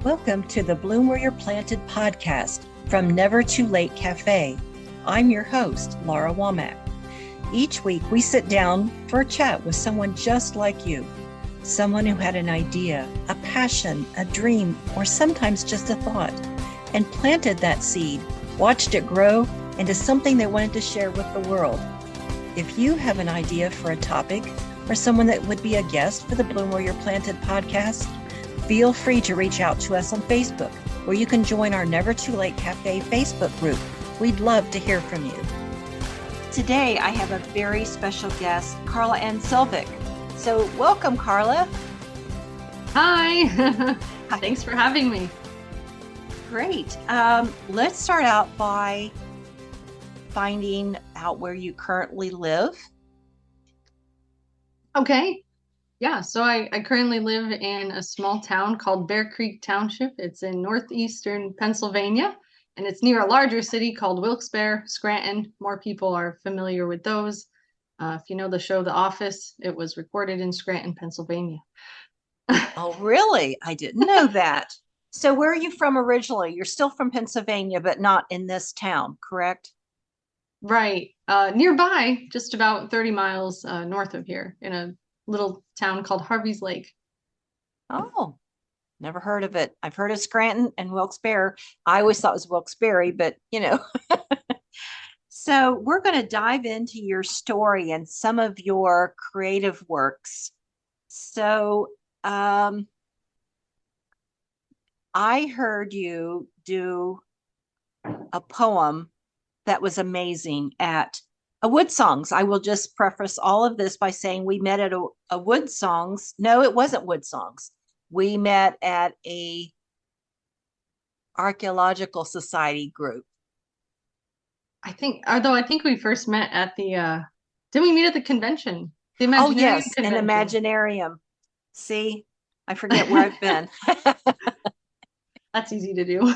Welcome to the Bloom Where You're Planted podcast from Never Too Late Cafe. I'm your host, Laura Womack. Each week we sit down for a chat with someone just like you, someone who had an idea, a passion, a dream, or sometimes just a thought, and planted that seed, watched it grow into something they wanted to share with the world. If you have an idea for a topic or someone that would be a guest for the Bloom Where You're Planted podcast, feel free to reach out to us on Facebook, where you can join our Never Too Late Cafe Facebook group. We'd love to hear from you. Today, I have a very special guest, Carla and Cilvik. So welcome, Carla. Hi. Thanks for having me. Great. Let's start out by finding out where you currently live. Okay. Yeah, so I currently live in a small town called Bear Creek Township. It's in northeastern Pennsylvania, and it's near a larger city called Wilkes-Barre, Scranton. More people are familiar with those. If you know the show The Office, it was recorded in Scranton, Pennsylvania. Oh, really? I didn't know that. So where are you from originally? You're still from Pennsylvania, but not in this town, correct? Right. Nearby, just about 30 miles north of here, in a little town called Harvey's Lake. Oh, never heard of it. I've heard of Scranton and Wilkes-Barre. I always thought it was Wilkes-Barre, but So we're going to dive into your story and some of your creative works. So I heard you do a poem that was amazing at a Wood Songs. I will just preface all of this by saying we met at a Wood Songs. No, it wasn't Wood Songs. We met at a Archaeological Society group. I think we first met at the, didn't we meet at the convention? The Imaginarium Oh, yes, convention. an Imaginarium. See, I forget where I've been. That's easy to do.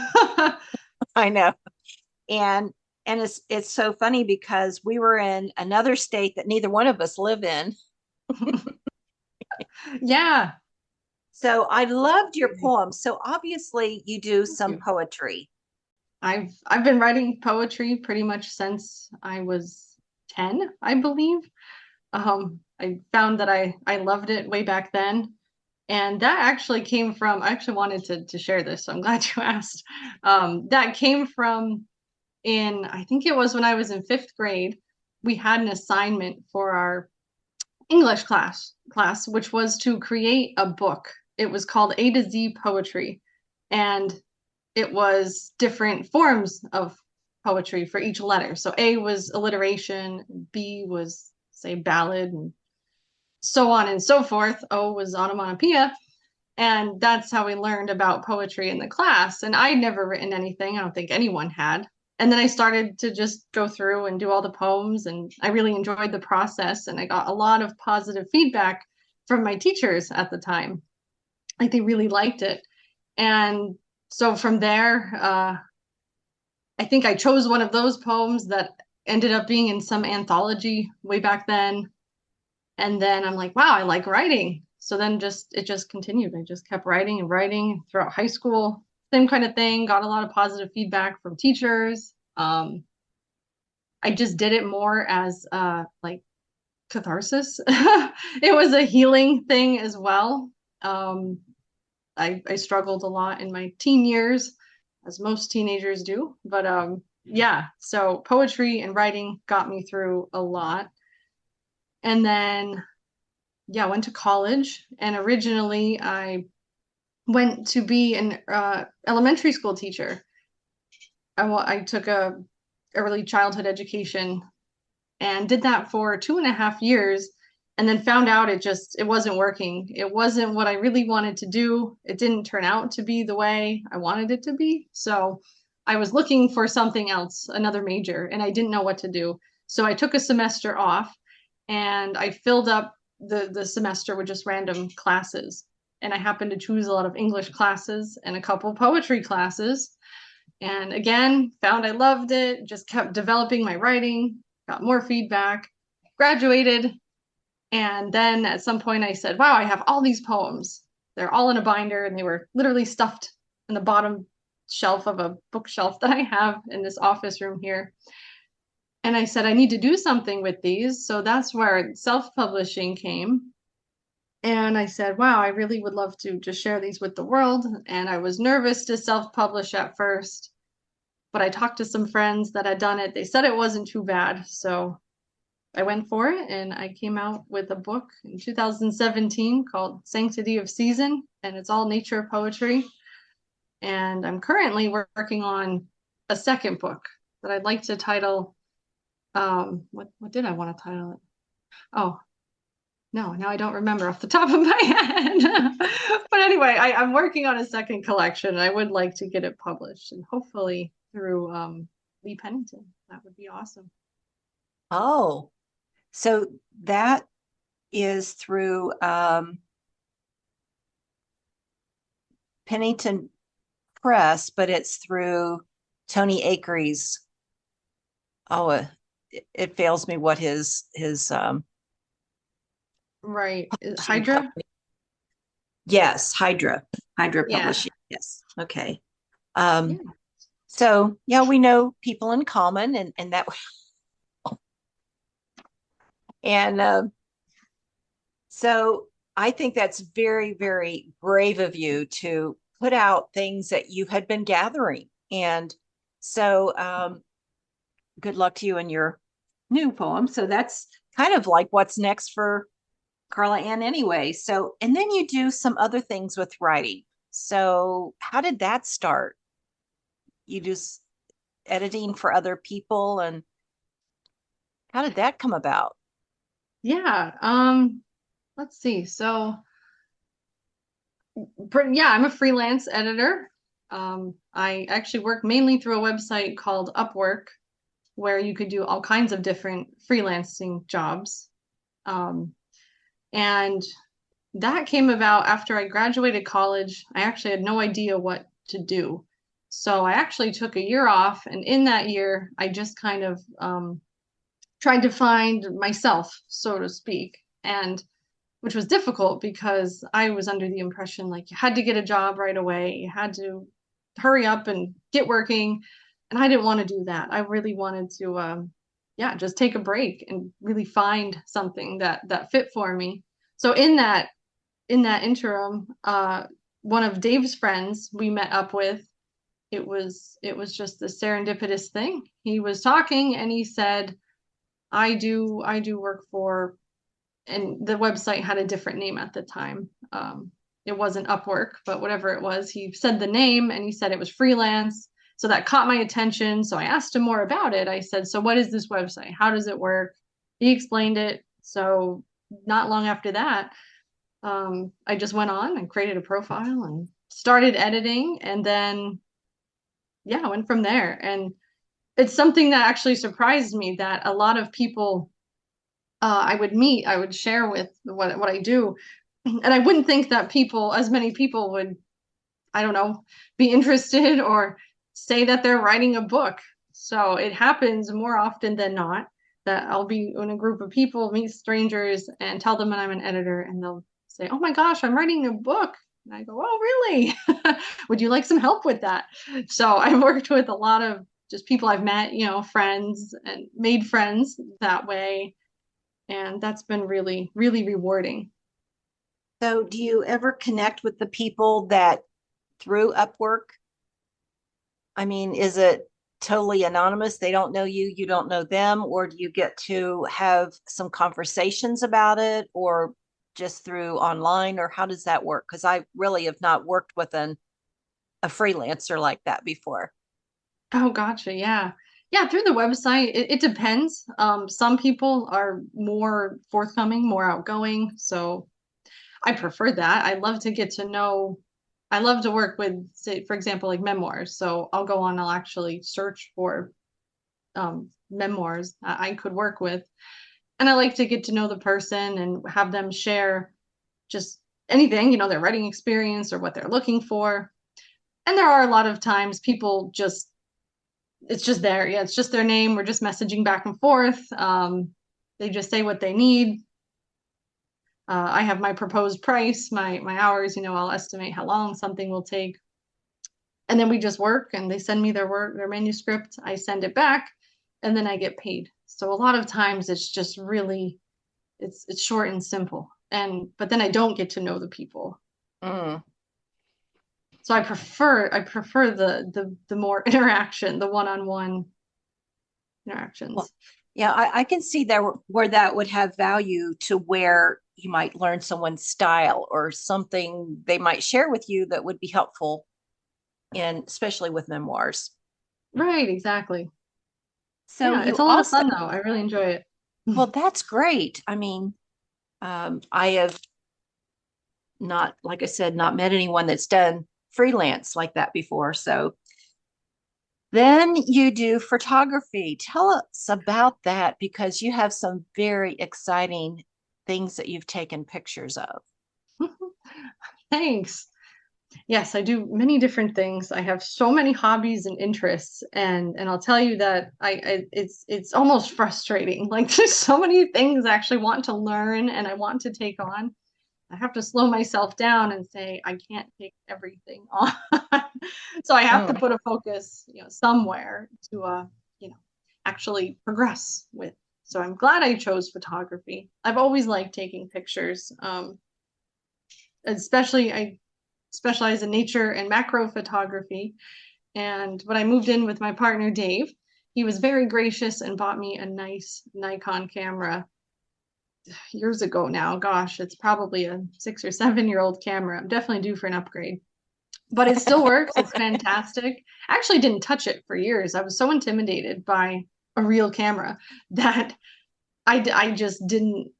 I know. And it's so funny because we were in another state that neither one of us live in. Yeah. So I loved your poem. So obviously you do some poetry. I've been writing poetry pretty much since I was 10, I believe. I found that I loved it way back then. And that actually came from, I actually wanted to share this, so I'm glad you asked. That came from I think it was when I was in 5th grade, we had an assignment for our English class, which was to create a book. It was called A to Z Poetry. And it was different forms of poetry for each letter. So A was alliteration, B was, say, ballad, and so on and so forth. O was onomatopoeia. And that's how we learned about poetry in the class. And I'd never written anything. I don't think anyone had. And then I started to just go through and do all the poems, and I really enjoyed the process. And I got a lot of positive feedback from my teachers at the time. Like, they really liked it. And so from there, I think I chose one of those poems that ended up being in some anthology way back then. And then I'm like, wow, I like writing. So then it just continued. I just kept writing and writing throughout high school. Same kind of thing. Got a lot of positive feedback from teachers. I just did it more as like catharsis. It was a healing thing as well. I struggled a lot in my teen years, as most teenagers do. But yeah, so poetry and writing got me through a lot. And then, yeah, I went to college. And originally I went to be an elementary school teacher. I took a early childhood education and did that for 2.5 years, and then found out it wasn't working. It wasn't what I really wanted to do. It didn't turn out to be the way I wanted it to be. So I was looking for something else, another major, and I didn't know what to do. So I took a semester off, and I filled up the semester with just random classes. And I happened to choose a lot of English classes and a couple poetry classes. And again, found I loved it, just kept developing my writing, got more feedback, graduated. And then at some point I said, wow, I have all these poems. They're all in a binder, and they were literally stuffed in the bottom shelf of a bookshelf that I have in this office room here. And I said, I need to do something with these. So that's where self-publishing came. And I said, wow, I really would love to just share these with the world. And I was nervous to self-publish at first, but I talked to some friends that had done it. They said it wasn't too bad. So I went for it and I came out with a book in 2017 called Sanctity of Season, and it's all nature poetry. And I'm currently working on a second book that I'd like to title. What did I want to title it? Oh, no, now I don't remember off the top of my head. But anyway, I'm working on a second collection and I would like to get it published and hopefully through Lee Pennington. That would be awesome. Oh, so that is through Pennington Press, but it's through Tony Akery's. Oh, it fails me what his Right. publishing Hydra? company. Yes, Hydra Yeah. Publishing. Yes. Okay. Yeah. So yeah, we know people in common and that and so I think that's very, very brave of you to put out things that you had been gathering. And so good luck to you in your new poem. So that's kind of like what's next for Carla Ann anyway. So, and then you do some other things with writing. So how did that start? You just editing for other people, and how did that come about? Yeah. Let's see. So yeah, I'm a freelance editor. I actually work mainly through a website called Upwork, where you could do all kinds of different freelancing jobs. And that came about after I graduated college. I actually had no idea what to do. So I actually took a year off, and in that year, I just kind of tried to find myself, so to speak, and which was difficult because I was under the impression like you had to get a job right away, you had to hurry up and get working, and I didn't want to do that. I really wanted to, yeah, just take a break and really find something that fit for me. So in that interim, one of Dave's friends we met up with, it was just the serendipitous thing. He was talking and he said, I do work for, and the website had a different name at the time. It wasn't Upwork, but whatever it was, he said the name and he said it was freelance. So that caught my attention. So I asked him more about it. I said, so what is this website? How does it work? He explained it. So not long after that, I just went on and created a profile and started editing. And then, yeah, I went from there. And it's something that actually surprised me that a lot of people I would meet, I would share with what I do. And I wouldn't think that as many people would, I don't know, be interested or say that they're writing a book. So it happens more often than not that I'll be in a group of people, meet strangers, and tell them that I'm an editor, and they'll say, "Oh my gosh, I'm writing a book." And I go, "Oh, really? Would you like some help with that?" So I've worked with a lot of just people I've met, friends, and made friends that way. And that's been really, really rewarding. So do you ever connect with the people that through Upwork? I mean, is it totally anonymous? They don't know you, you don't know them, or do you get to have some conversations about it, or just through online, or how does that work? Because I really have not worked with a freelancer like that before. Oh, gotcha. Yeah. Yeah, through the website, it depends. Some people are more forthcoming, more outgoing. So I prefer that. I love to work with, say, for example, like memoirs. So I'll go on, I'll actually search for memoirs I could work with. And I like to get to know the person and have them share just anything, their writing experience or what they're looking for. And there are a lot of times people just, it's just there. Yeah, it's just their name. We're just messaging back and forth. They just say what they need. I have my proposed price, my hours, I'll estimate how long something will take. and then we just work and they send me their work, their manuscript, I send it back, and then I get paid. So a lot of times it's just really it's short and simple. And but then I don't get to know the people. Mm. So I prefer the more interaction, the one-on-one Well, interactions. yeah, I can see that where that would have value to where you might learn someone's style or something they might share with you that would be helpful in, especially with memoirs. Right, exactly. So Yeah, it's you a lot of also, fun though. I really enjoy it. well, that's great. I mean, I have not, like I said, not met anyone that's done freelance like that before. So then you do photography. Tell us about that because you have some very exciting things that you've taken pictures of. Thanks. Yes, I do many different things. I have so many hobbies and interests, and I'll tell you that it's almost frustrating. Like there's so many things I actually want to learn and I want to take on. I have to slow myself down and say I can't take everything on. So I have to Mm. put a focus, somewhere to you know, actually progress with. So I'm glad I chose photography. I've always liked taking pictures. Especially I specialize in nature and macro photography. And when I moved in with my partner, Dave, he was very gracious and bought me a nice Nikon camera years ago now. Gosh, it's probably a 6 or 7 year old camera. I'm definitely due for an upgrade. But it still works. It's fantastic. I actually didn't touch it for years. I was so intimidated by a real camera that I just didn't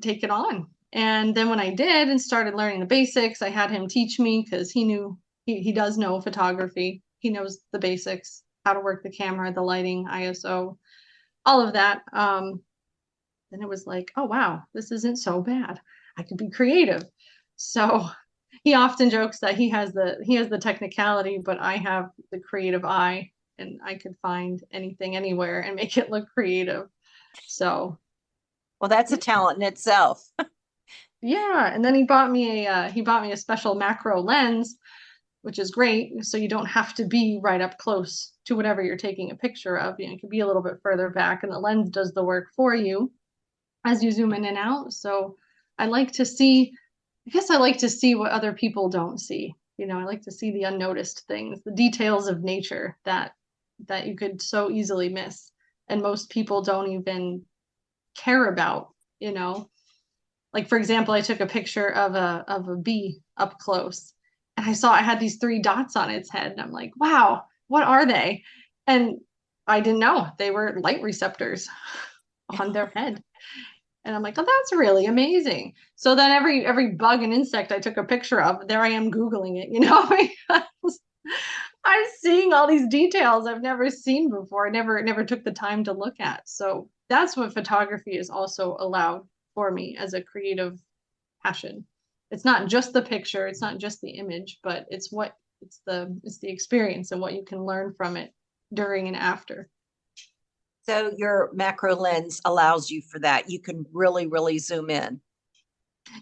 take it on. And then when I did and started learning the basics, I had him teach me because he does know photography. He knows the basics, how to work the camera, the lighting, ISO, all of that. Then it was like, oh wow, this isn't so bad. I could be creative. So he often jokes that he has the technicality, but I have the creative eye and I could find anything anywhere and make it look creative. So Well, that's a yeah. talent in itself. Yeah, and then he bought me a special macro lens, which is great. So you don't have to be right up close to whatever you're taking a picture of. You can be a little bit further back, and the lens does the work for you as you zoom in and out. So I like to see, I guess I like to see what other people don't see. I like to see the unnoticed things, the details of nature that you could so easily miss, and most people don't even care about, you know. Like for example, I took a picture of a bee up close and I saw it had these three dots on its head. And I'm like, wow, what are they? And I didn't know they were light receptors on their head. And I'm like, oh, that's really amazing. So then every bug and insect I took a picture of, there I am Googling it, because I'm seeing all these details I've never seen before. I never took the time to look at. So that's what photography is also allowed for me as a creative passion. It's not just the picture, it's not just the image, but it's the experience and what you can learn from it during and after. So your macro lens allows you for that. You can really, really zoom in.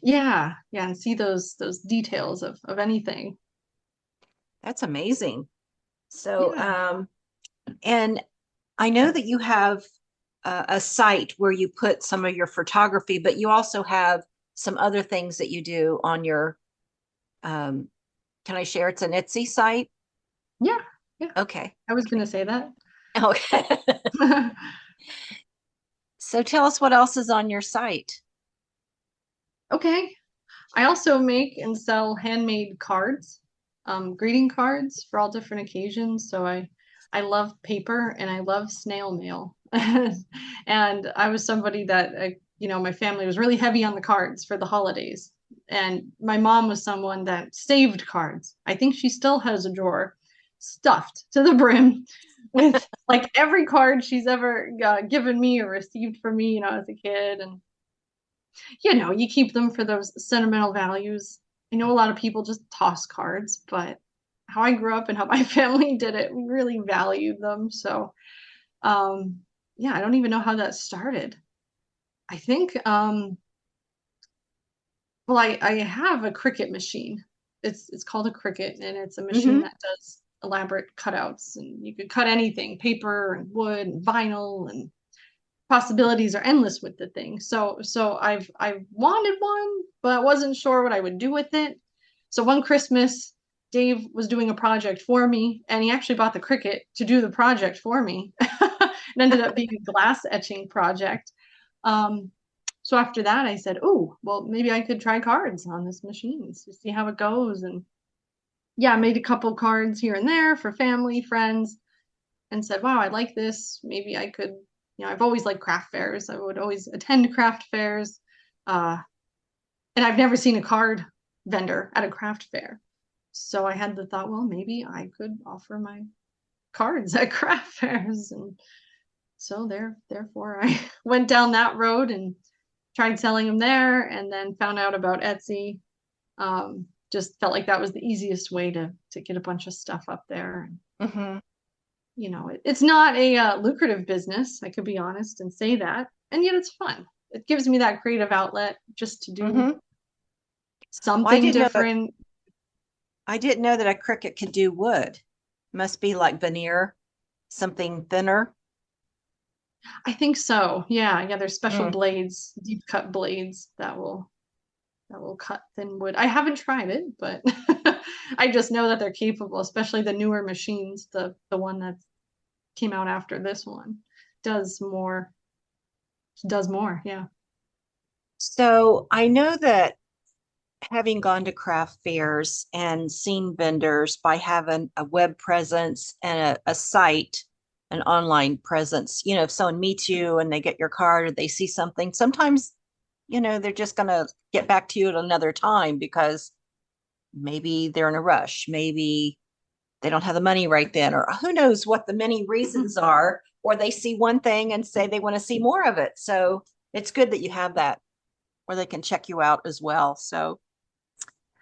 Yeah, yeah, and see those details of anything. That's amazing. So, Yeah. and I know that you have a site where you put some of your photography, but you also have some other things that you do on your, um, can I share? It's an Etsy site. Yeah. Yeah. Okay. I was Okay. gonna say that. Okay. So tell us what else is on your site. Okay. I also make and sell handmade cards, greeting cards for all different occasions. So I love paper and I love snail mail. And I was somebody that my family was really heavy on the cards for the holidays. And my mom was someone that saved cards. I think she still has a drawer stuffed to the brim with like every card she's ever given me or received from me, as a kid. And you keep them for those sentimental values. I know a lot of people just toss cards, but how I grew up and how my family did it, we really valued them. So, yeah, I don't even know how that started. I think, well, I have a Cricut machine. It's called a Cricut, and it's a machine Hmm. that does elaborate cutouts, and you could cut anything, paper and wood and vinyl, and possibilities are endless with the thing. So I wanted one, but I wasn't sure what I would do with it. So one Christmas, Dave was doing a project for me, and he actually bought the Cricut to do the project for me. It ended up being a glass etching project. So after that, I said, "Oh, well, maybe I could try cards on this machine to see how it goes." And yeah, I made a couple cards here and there for family, friends, and said, "Wow, I like this. Maybe I could." I've always liked craft fairs. I would always attend craft fairs, uh, and I've never seen a card vendor at a craft fair. So I had the thought, well, maybe I could offer my cards at craft fairs, and so therefore I went down that road and tried selling them there, and then found out about Etsy. Just felt like that was the easiest way to get a bunch of stuff up there. Mm-hmm. It's not a lucrative business. I could be honest and say that, and yet it's fun. It gives me that creative outlet just to do Mm-hmm. something different. I didn't know that a Cricut could do wood. Must be like veneer, something thinner. I think so. Yeah. There's special blades, deep cut blades that will cut thin wood. I haven't tried it, but I just know that they're capable, especially the newer machines. The one that came out after this one does more. Yeah. So I know that having gone to craft fairs and seen vendors by having a web presence and a site, an online presence, if someone meets you and they get your card or they see something, sometimes, they're just going to get back to you at another time because maybe they're in a rush. Maybe they don't have the money right then, or who knows what the many reasons are, or they see one thing and say they want to see more of it. So it's good that you have that where they can check you out as well. So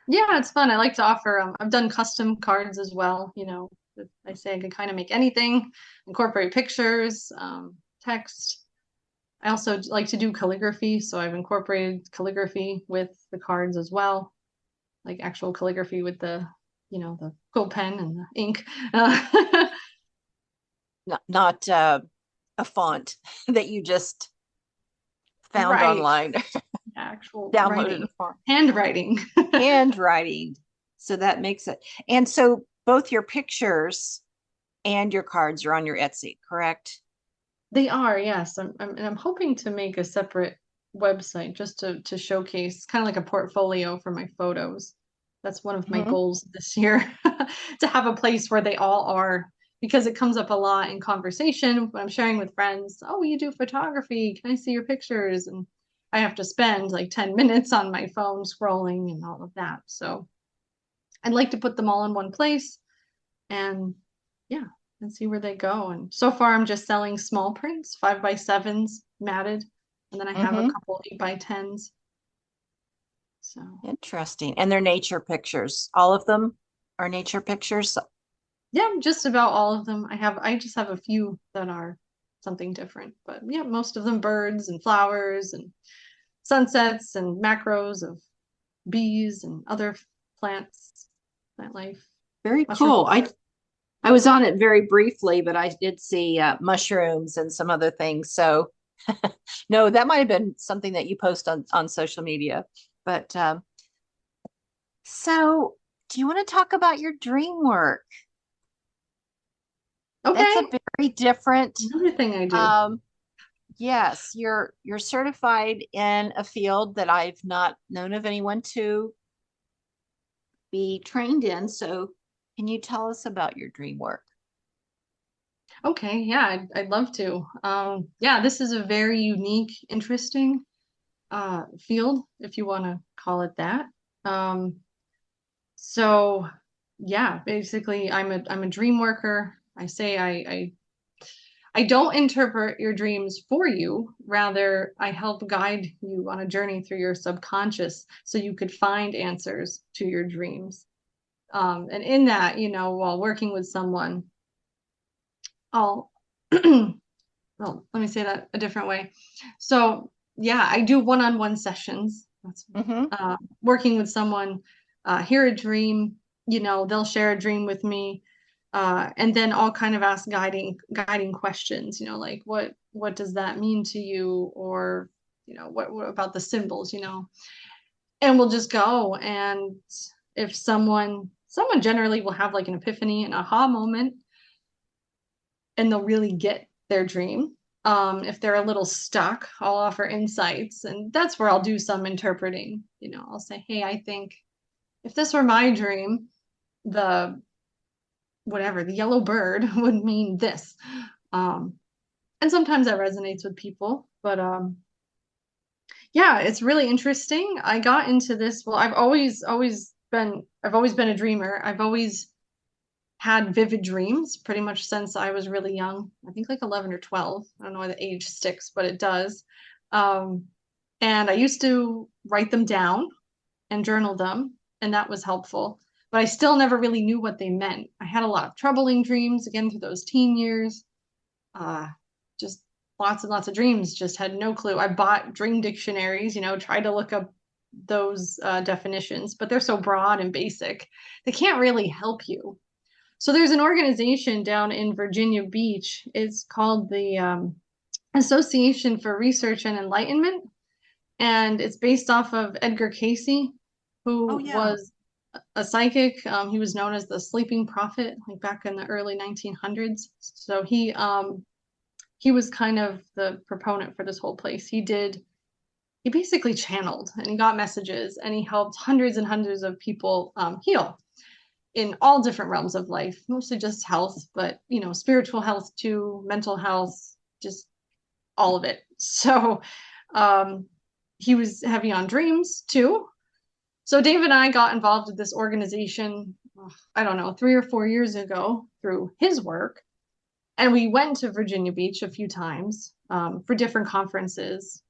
yeah, it's fun. I like to offer, I've done custom cards as well. I say I can kind of make anything, incorporate pictures, text. I also like to do calligraphy, so I've incorporated calligraphy with the cards as well, like actual calligraphy with the quill pen and the ink. not a font that you just found Right. online. Actual Downloaded writing. a font. Handwriting. Handwriting. So that makes it. And so both your pictures and your cards are on your Etsy, correct? They are, yes. I'm hoping to make a separate website just to showcase kind of like a portfolio for my photos. That's one of my Mm-hmm. goals this year, to have a place where they all are, because it comes up a lot in conversation when I'm sharing with friends. Oh, you do photography. Can I see your pictures? And I have to spend like 10 minutes on my phone scrolling and all of that. So I'd like to put them all in one place and yeah, and see where they go. And so far I'm just selling small prints, 5x7s matted, and then I have a Mm-hmm. couple 8x10s. So Interesting. And they're nature pictures. All of them are nature pictures. yeah, just about all of them. I just have a few that are something different, but yeah, most of them birds and flowers and sunsets and macros of bees and other plants, plant life, Very mushrooms. cool. I was on it very briefly, but I did see mushrooms and some other things. So no, that might have been something that you post on social media. But so do you want to talk about your dream work? That's Okay, a very different. another thing I do. Yes, you're certified in a field that I've not known of anyone to be trained in. So can you tell us about your dream work? Okay, yeah, I'd love to. Yeah, this is a very unique, interesting field, if you want to call it that. Um, so yeah, basically I'm a dream worker. I say I don't interpret your dreams for you. Rather, I help guide you on a journey through your subconscious so you could find answers to your dreams. And in that, while working with someone, I'll well, let me say that a different way. So yeah, I do one-on-one sessions. That's Mm-hmm. working with someone, hear a dream, they'll share a dream with me. And then I'll kind of ask guiding questions, like what does that mean to you? Or, what about the symbols, and we'll just go. And if someone generally will have like an epiphany, an aha moment, and they'll really get their dream. If they're a little stuck, I'll offer insights, and that's where I'll do some interpreting. I'll say, hey, I think if this were my dream, the the yellow bird would mean this. Um, and sometimes that resonates with people, but yeah, it's really interesting. I got into this. Well, I've always been a dreamer. I've always had vivid dreams pretty much since I was really young. I think like 11 or 12. I don't know why the age sticks, but it does. Um, and I used to write them down and journal them, and that was helpful. But I still never really knew what they meant. I had a lot of troubling dreams again through those teen years. Just lots and lots of dreams, just had no clue. I bought dream dictionaries, tried to look up those definitions, but they're so broad and basic, they can't really help you. So there's an organization down in Virginia Beach. It's called the Association for Research and Enlightenment, and it's based off of Edgar Cayce, who Oh, yeah. was a psychic. He was known as the sleeping prophet, like back in the early 1900s. So he was kind of the proponent for this whole place. He basically channeled, and he got messages, and he helped hundreds and hundreds of people heal in all different realms of life, mostly just health, but spiritual health too, mental health, just all of it. So he was heavy on dreams too. So Dave and I got involved with this organization, I don't know, 3 or 4 years ago through his work. And we went to Virginia Beach a few times for different conferences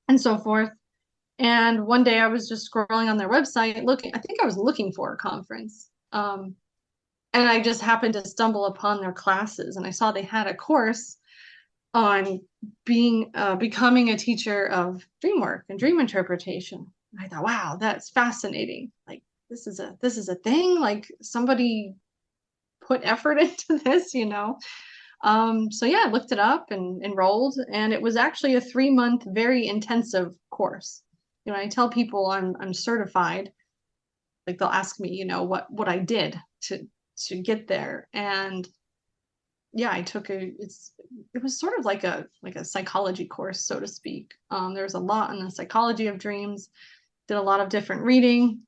and so forth. And one day I was just scrolling on their website looking, I think I was looking for a conference. And I just happened to stumble upon their classes, and I saw they had a course on becoming a teacher of dream work and dream interpretation. And I thought, wow, that's fascinating. Like this is a thing. Like somebody put effort into this. So yeah, I looked it up and enrolled, and it was actually a 3-month, very intensive course. I tell people I'm certified. Like they'll ask me, what I did to get there, and yeah, I took it was sort of like a psychology course, so to speak. There's a lot on the psychology of dreams, did a lot of different reading,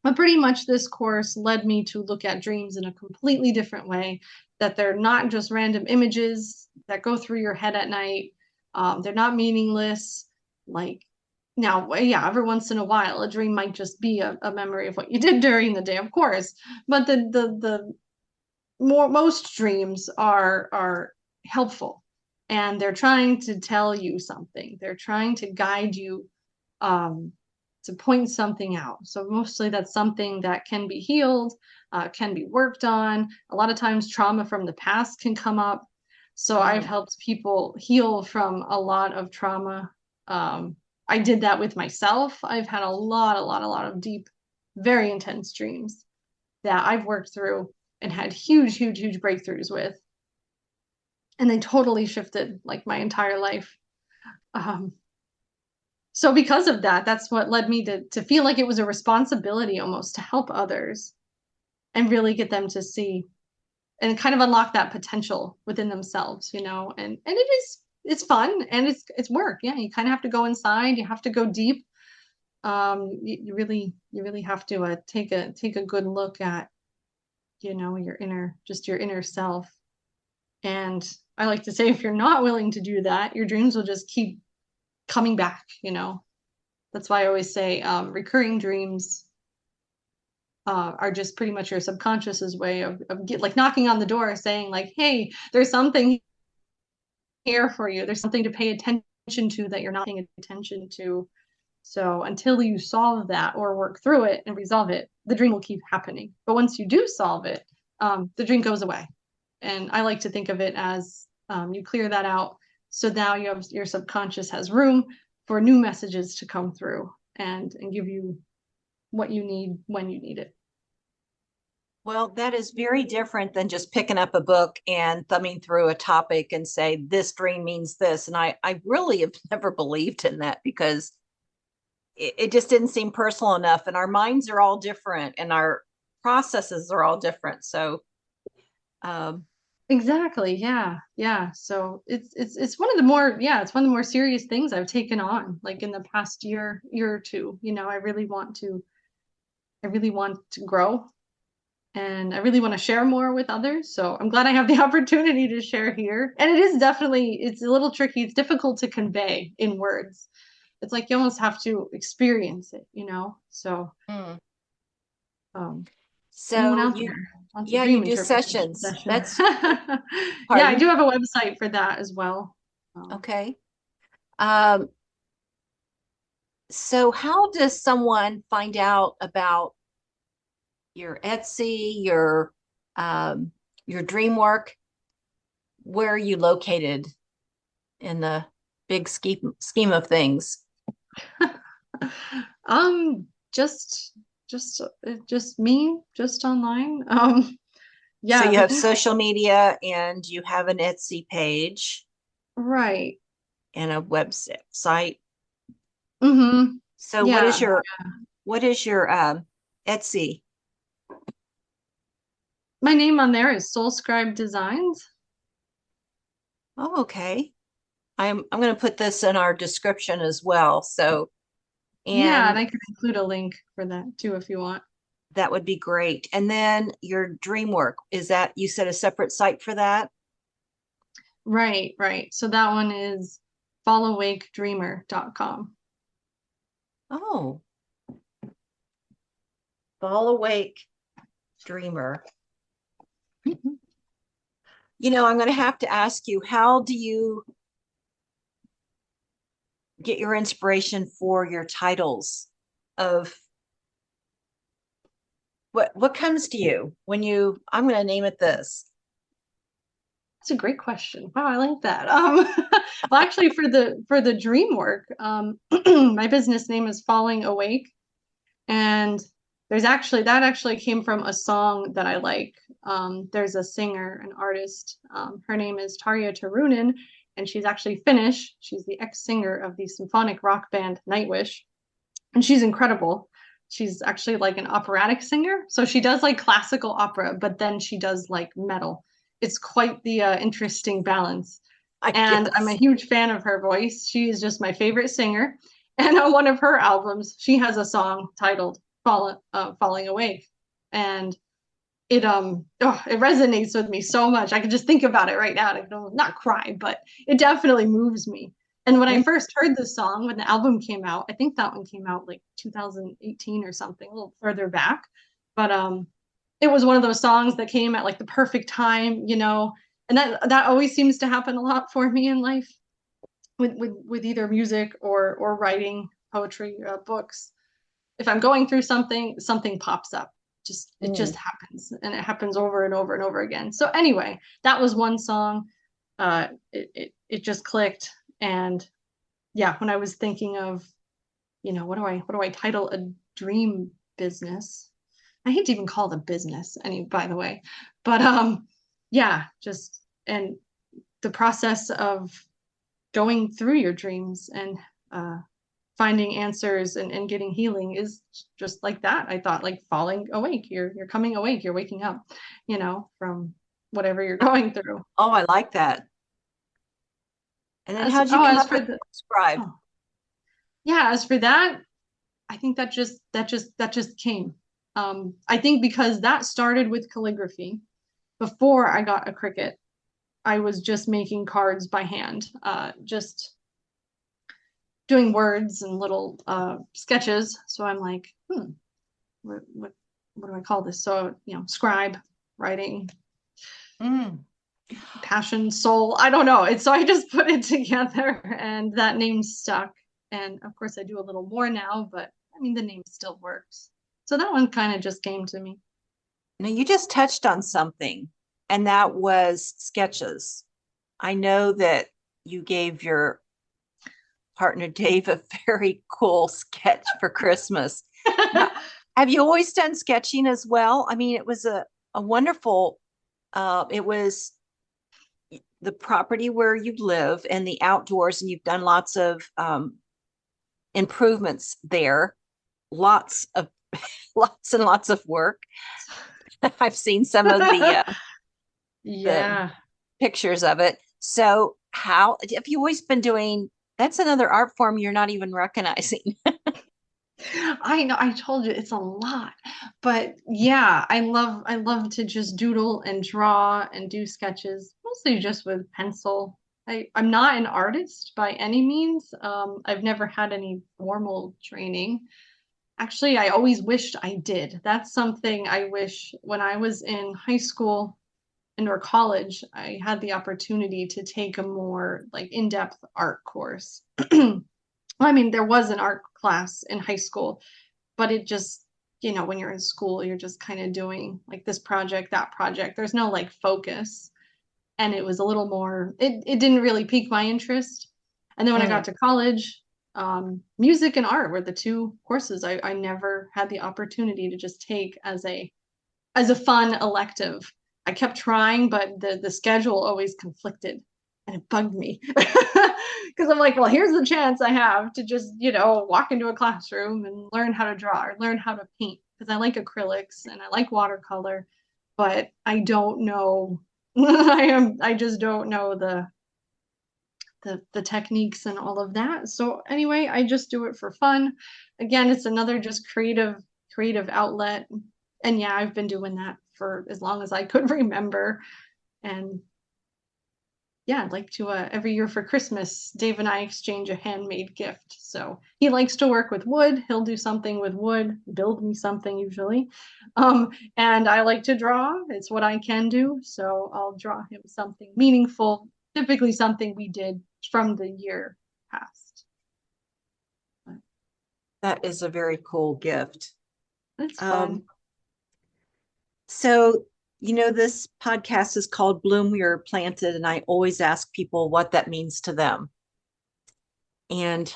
but pretty much this course led me to look at dreams in a completely different way, that they're not just random images that go through your head at night. They're not meaningless. Like now, yeah, every once in a while, a dream might just be a memory of what you did during the day, of course. But the most dreams are helpful, and they're trying to tell you something. They're trying to guide you to point something out. So mostly that's something that can be healed, can be worked on. A lot of times trauma from the past can come up. So I've helped people heal from a lot of trauma. I did that with myself. I've had a lot of deep, very intense dreams that I've worked through and had huge breakthroughs with. And they totally shifted like my entire life. So because of that, that's what led me to feel like it was a responsibility almost to help others and really get them to see and kind of unlock that potential within themselves, and it's fun, and it's work. Yeah, you kind of have to go inside, you have to go deep. You really have to take a good look at your inner self. And I like to say, if you're not willing to do that, your dreams will just keep coming back. That's why I always say recurring dreams are just pretty much your subconscious's way of like knocking on the door, saying like, hey, there's something here for you. There's something to pay attention to that you're not paying attention to. So until you solve that or work through it and resolve it, the dream will keep happening. But once you do solve it, the dream goes away. And I like to think of it as you clear that out. So now your subconscious has room for new messages to come through and give you what you need when you need it. Well, that is very different than just picking up a book and thumbing through a topic and say, this dream means this. And I really have never believed in that because it just didn't seem personal enough. And our minds are all different and our processes are all different. So, um, Exactly. Yeah. Yeah. So it's one of the more, yeah, it's one of the more serious things I've taken on like in the past year or two. I really want to grow and I really want to share more with others. So I'm glad I have the opportunity to share here. And it is definitely, it's a little tricky. It's difficult to convey in words. It's like you almost have to experience it. So mm. um anyone So out you, there wants a yeah, you dream do interpretation sessions. session. That's Yeah, I do pardon. have a website for that as well. Okay. Um, so how does someone find out about your Etsy, um, your dream work? Where are you located in the big scheme of things? um just just me just online. So Yeah, you I have think social media and you have an Etsy page right. and a website. Mm-hmm. So Yeah, what is your Etsy? my name on there is Soul Scribe Designs. Oh, okay. I'm going to put this in our description as well. So, Yeah, and and I can include a link for that too if you want. that would be great. And then your dream work, is that you said a separate site for that? Right, right. So that one is fallawakedreamer.com. Oh, Fall Awake Dreamer. I'm going to have to ask you, how do you get your inspiration for your titles of what comes to you when I'm going to name it this. That's a great question. Wow, I like that. Well, actually, for the dream work, my business name is Falling Awake, and that actually came from a song that I like. There's a singer, an artist. Her name is Tarja Turunen, and she's actually Finnish. She's the ex-singer of the symphonic rock band Nightwish, and she's incredible. She's actually like an operatic singer. So she does like classical opera, but then she does like metal. It's quite the interesting balance. I And I'm a guess. huge fan of her voice. She is just my favorite singer. And on one of her albums, she has a song titled Falling Awake. And it resonates with me so much. I can just think about it right now. I can not cry, but it definitely moves me. And when I Mm, first heard the song, when the album came out, I think that one came out like 2018 or something, a little further back. But it was one of those songs that came at like the perfect time. And that always seems to happen a lot for me in life with either music or writing poetry, books. If I'm going through something, something pops up. It just mm. happens, and it happens over and over and over again. So anyway, that was one song. It just clicked, and yeah, when I was thinking of, what do I title a dream business? I hate to even call it a business, by the way, but yeah, just and the process of going through your dreams and uh, finding answers and getting healing is just like that. I thought like falling awake. You're coming awake. You're waking up, from whatever you're going through. Oh, I like that. And then As how'd you oh, come as up for with the Scribe? oh yeah, as for that, I think that just came. I think because that started with calligraphy. Before I got a Cricut, I was just making cards by hand, just doing words and little sketches. So I'm like, what do I call this? So, scribe, writing, Mm. passion, soul. I don't know. So I just put it together and that name stuck. And of course I do a little more now, but I mean the name still works. So that one kind of just came to me. Now you just touched on something, and that was sketches. I know that you gave your partner Dave a very cool sketch for Christmas. Now, have you always done sketching as well? I mean, a wonderful, it was the property where you live and the outdoors, and you've done lots of improvements there, lots of lots and lots of work. I've seen some of the Yeah. pictures of it. So how have you always been doing? That's another art form you're not even recognizing. I know, I told you it's a lot. But yeah, I love to just doodle and draw and do sketches, mostly just with pencil. I'm not an artist by any means. I've never had any formal training. Actually, I always wished I did. That's something I wish when I was in high school and or college, I had the opportunity to take a more like in-depth art course. I mean, there was an art class in high school, but it just, when you're in school, you're just kind of doing like this project, that project. There's no like focus. And it was a little more, it didn't really pique my interest. And then when I got Mm. to college, music and art were the two courses I never had the opportunity to just take as a fun elective. I kept trying, but the schedule always conflicted and it bugged me. Because I'm like, well, here's the chance I have to just, walk into a classroom and learn how to draw or learn how to paint because I like acrylics and I like watercolor, but I don't know. I just don't know the techniques and all of that. So anyway, I just do it for fun. Again, it's another just creative outlet. And yeah, I've been doing that for as long as I could remember. And yeah, I'd like to every year for Christmas, Dave and I exchange a handmade gift. So he likes to work with wood. He'll do something with wood, build me something usually. And I like to draw. It's what I can do. So I'll draw him something meaningful, typically something we did from the year past. That is a very cool gift. It's Um, fun. so, this podcast is called Bloom Where You're Planted, and I always ask people what that means to them. And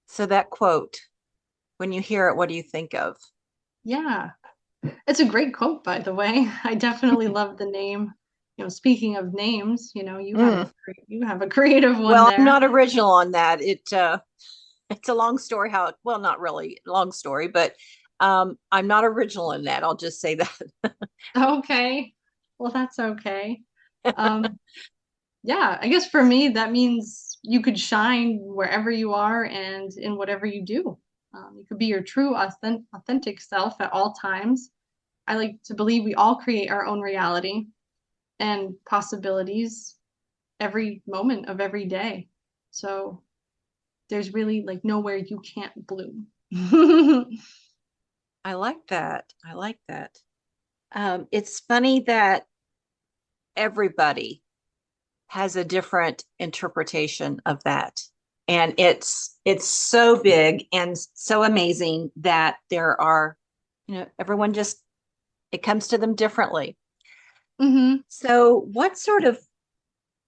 so that quote, when you hear it, what do you think of? Yeah. It's a great quote, by the way. I definitely love the name. Speaking of names, Mm. you have a creative one Well, I'm there. not original on that. It's a long story how it, well, not really a long story, but I'm not original in that. I'll just say that. Okay. Well, that's okay. Um, yeah, I guess for me, that means you could shine wherever you are and in whatever you do. You could be your true, authentic self at all times. I like to believe we all create our own reality and possibilities every moment of every day. So there's really like nowhere you can't bloom. I like that. I like that. It's funny that everybody has a different interpretation of that. And it's so big and so amazing that there are, everyone just it comes to them differently. Hmm. So what sort of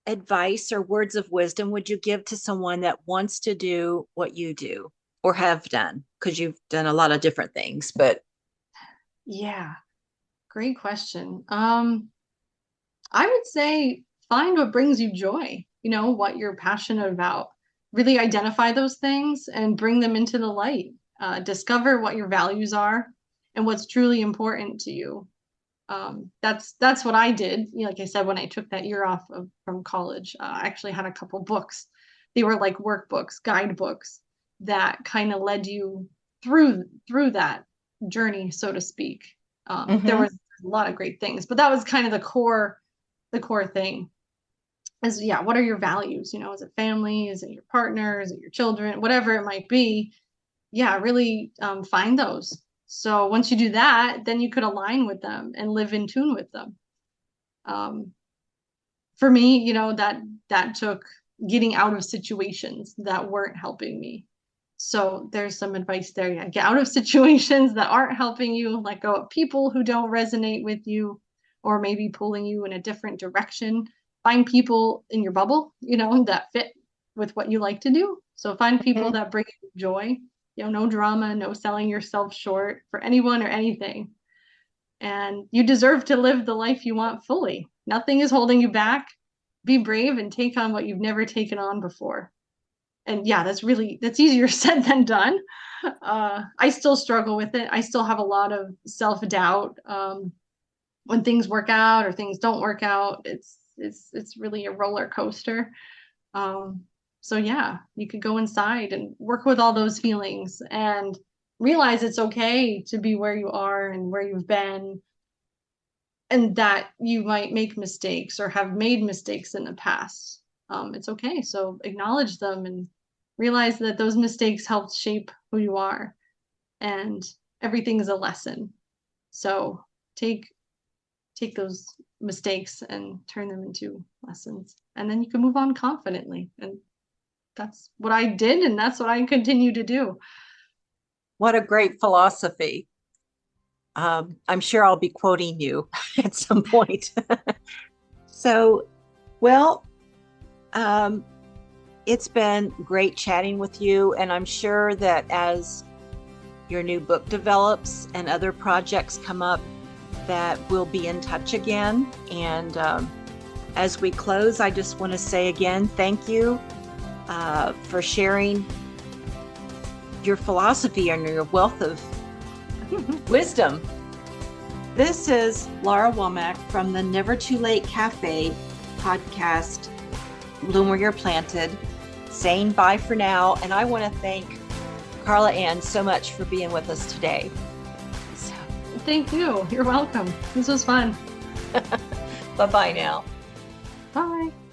advice or words of wisdom would you give to someone that wants to do what you do or have done? Because you've done a lot of different things, but Yeah, great question. I would say find what brings you joy, what you're passionate about. Really identify those things and bring them into the light. Discover what your values are and what's truly important to you. That's what I did. Like I said, when I took that year off from college, I actually had a couple books. They were like workbooks, guidebooks that kind of led you through that journey, so to speak. There mm-hmm. was a lot of great things, but that was kind of the core thing. Is yeah, what are your values? Is it family? Is it your partner? Is it your children? Whatever it might be, yeah, really find those. So once you do that, then you could align with them and live in tune with them. Um, for me, that took getting out of situations that weren't helping me. So there's some advice there. Yeah, get out of situations that aren't helping you, let go of people who don't resonate with you, or maybe pulling you in a different direction. Find people in your bubble, that fit with what you like to do. So find people Mm-hmm. that bring you joy, no drama, no selling yourself short for anyone or anything. and you deserve to live the life you want fully. Nothing is holding you back. Be brave and take on what you've never taken on before. And yeah, that's easier said than done. I still struggle with it. I still have a lot of self-doubt when things work out or things don't work out. It's really a roller coaster. So yeah, you could go inside and work with all those feelings and realize it's okay to be where you are and where you've been, and that you might make mistakes or have made mistakes in the past. It's okay. So acknowledge them and realize that those mistakes helped shape who you are, and everything is a lesson. So take those mistakes and turn them into lessons, and then you can move on confidently. And that's what I did, and that's what I continue to do. What a great philosophy. I'm sure I'll be quoting you at some point. So, well, it's been great chatting with you, and I'm sure that as your new book develops and other projects come up, that we'll be in touch again. And as we close, I just want to say again, thank you for sharing your philosophy and your wealth of wisdom. This is Laura Womack from the Never Too Late Cafe podcast, Bloom Where You're Planted, saying bye for now. And I want to thank Carla Ann so much for being with us today. Thank you. You're welcome. This was fun. Bye-bye now. Bye.